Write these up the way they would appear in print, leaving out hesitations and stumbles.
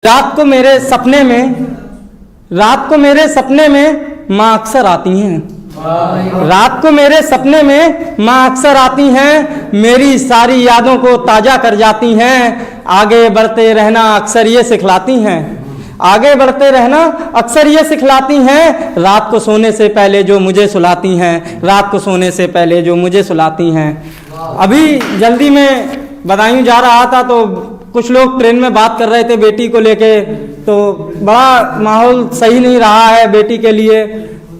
रात को मेरे सपने में माँ अक्सर आती हैं। रात को मेरे सपने में माँ अक्सर आती हैं, मेरी सारी यादों को ताज़ा कर जाती हैं। आगे बढ़ते रहना अक्सर ये सिखलाती हैं, आगे बढ़ते रहना अक्सर ये सिखलाती हैं। रात को सोने से पहले जो मुझे सुलाती हैं, रात को सोने से पहले जो मुझे सुलाती हैं। अभी जल्दी में बदायूं जा रहा था तो कुछ लोग ट्रेन में बात कर रहे थे बेटी को लेके, तो बड़ा माहौल सही नहीं रहा है बेटी के लिए।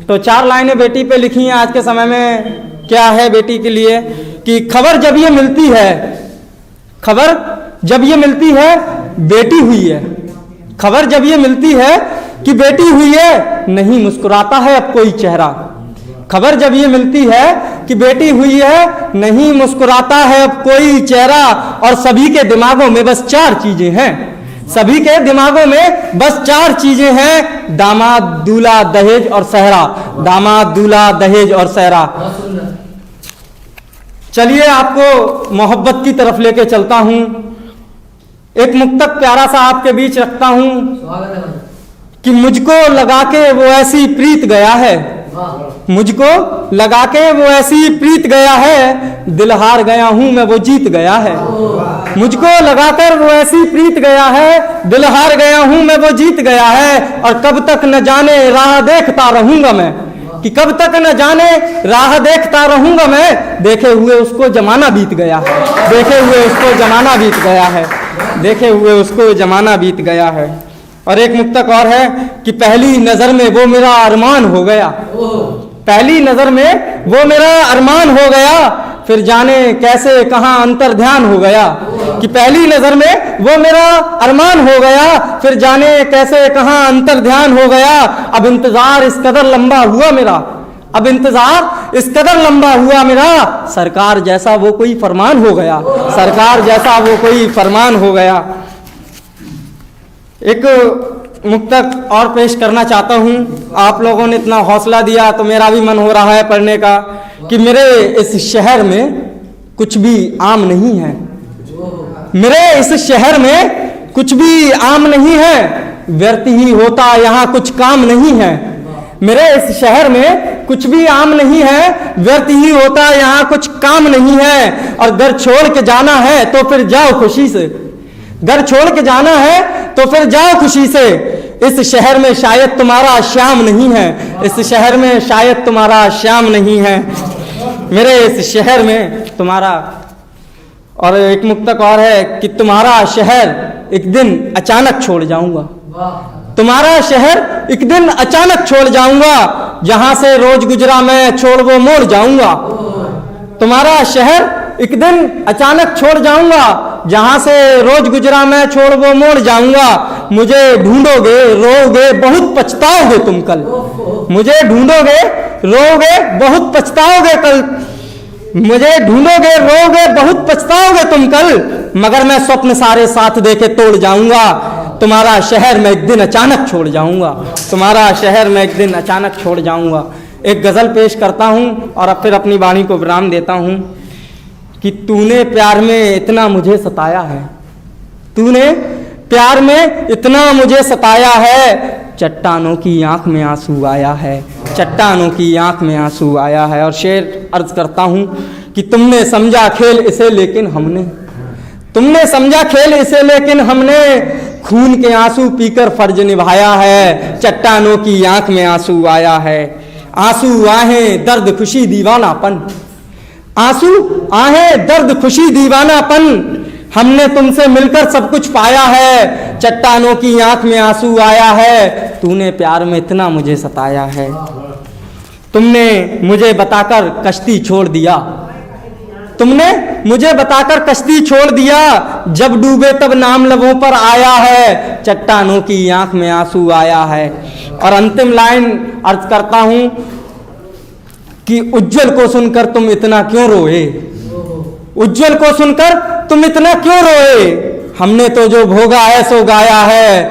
तो 4 लाइनें बेटी पे लिखी हैं। आज के समय में क्या है बेटी के लिए कि खबर जब ये मिलती है, खबर जब ये मिलती है बेटी हुई है, खबर जब ये मिलती है कि बेटी हुई है, नहीं मुस्कुराता है अब कोई चेहरा। खबर जब ये मिलती है कि बेटी हुई है, नहीं मुस्कुराता है अब कोई चेहरा। और सभी के दिमागों में बस 4 चीजें हैं, सभी के दिमागों में बस 4 चीजें हैं, दामाद, दूल्हा, दहेज और सेहरा। दामाद, दूल्हा, दहेज और सेहरा। चलिए आपको मोहब्बत की तरफ लेके चलता हूं। एक मुक्तक प्यारा सा आपके बीच रखता हूं कि मुझको लगा के वो ऐसी प्रीत गया है, मुझको लगा के वो ऐसी प्रीत गया है, दिल हार गया हूं मैं वो जीत गया है। मुझको लगाकर वो ऐसी प्रीत गया है, दिल हार गया हूं मैं वो जीत गया है। और कब तक न जाने राह देखता रहूंगा मैं, कि कब तक न जाने राह देखता रहूंगा मैं। देखे हुए उसको जमाना बीत गया है, देखे हुए उसको जमाना बीत गया है, देखे हुए उसको जमाना बीत गया है। और एक मुक्तक और है कि पहली नजर में वो मेरा अरमान हो गया, पहली नजर में वो मेरा अरमान हो गया, फिर जाने कैसे कहां अंतर ध्यान हो गया। कि पहली नजर में वो मेरा अरमान हो गया, फिर जाने कैसे कहां अंतर ध्यान हो गया। अब इंतजार इस कदर लंबा हुआ मेरा, अब इंतजार इस कदर लंबा हुआ मेरा, सरकार जैसा वो कोई फरमान हो गया, सरकार जैसा वो कोई फरमान हो गया। एक मुक्तक और पेश करना चाहता हूं। आप लोगों ने इतना हौसला दिया तो मेरा भी मन हो रहा है पढ़ने का। कि मेरे इस शहर में कुछ भी आम नहीं है, मेरे इस शहर में कुछ भी आम नहीं है, व्यर्थ ही होता यहाँ कुछ काम नहीं है। मेरे इस शहर में कुछ भी आम नहीं है, व्यर्थ ही होता यहाँ कुछ काम नहीं है। और घर छोड़ के जाना है तो फिर जाओ खुशी से, घर छोड़ के जाना है तो फिर जाओ खुशी से। इस शहर में शायद तुम्हारा श्याम नहीं है, इस शहर में शायद तुम्हारा श्याम नहीं है, मेरे इस शहर में तुम्हारा। और एक मुक्तक और है कि तुम्हारा शहर एक दिन अचानक छोड़ जाऊंगा, तुम्हारा शहर एक दिन अचानक छोड़ जाऊंगा, जहां से रोज गुजरा मैं छोड़ वो मोड़ जाऊंगा। तुम्हारा शहर एक दिन अचानक छोड़ जाऊंगा, जहां से रोज गुजरा मैं छोड़ वो मोड़ जाऊंगा। मुझे ढूंढोगे रोओगे बहुत पछताओगे तुम कल, मुझे ढूंढोगे रोओगे बहुत पछताओगे कल, मुझे ढूंढोगे रोओगे बहुत पछताओगे तुम कल, मगर मैं स्वप्न सारे साथ देके तोड़ जाऊंगा। तुम्हारा शहर में एक दिन अचानक छोड़ जाऊंगा, तुम्हारा शहर में एक दिन अचानक छोड़ जाऊंगा। एक गजल पेश करता हूं और अब फिर अपनी वाणी को विराम देता हूं कि तूने प्यार में इतना मुझे सताया है, तूने प्यार में इतना मुझे सताया है, चट्टानों की आंख में आंसू आया है, चट्टानों की आंख में आंसू आया है। और शेर अर्ज करता हूं कि तुमने समझा खेल इसे लेकिन हमने, तुमने समझा खेल इसे लेकिन हमने, खून के आंसू पीकर फर्ज निभाया है, चट्टानों की आंख में आंसू आया है। आंसू आहें दर्द खुशी दीवानापन, आंसू आहें दर्द खुशी दीवानापन, हमने तुमसे मिलकर सब कुछ पाया है, चट्टानों की आंख में आंसू आया है। तूने प्यार में इतना मुझे सताया है, तुमने मुझे बताकर कश्ती छोड़ दिया, तुमने मुझे बताकर कश्ती छोड़ दिया, जब डूबे तब नाम लबों पर आया है, चट्टानों की आंख में आंसू आया है। और अंतिम लाइन अर्ज करता हूं कि उज्जवल को सुनकर तुम इतना क्यों रोए, उज्जवल को सुनकर तुम इतना क्यों रोए, हमने तो जो भोगा है सो गाया है,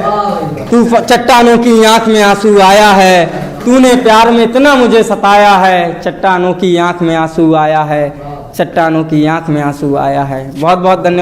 तू चट्टानों की आंख में आंसू आया है, तूने प्यार में इतना मुझे सताया है, चट्टानों की आंख में आंसू आया है, चट्टानों की आंख में आंसू आया है। बहुत बहुत धन्यवाद।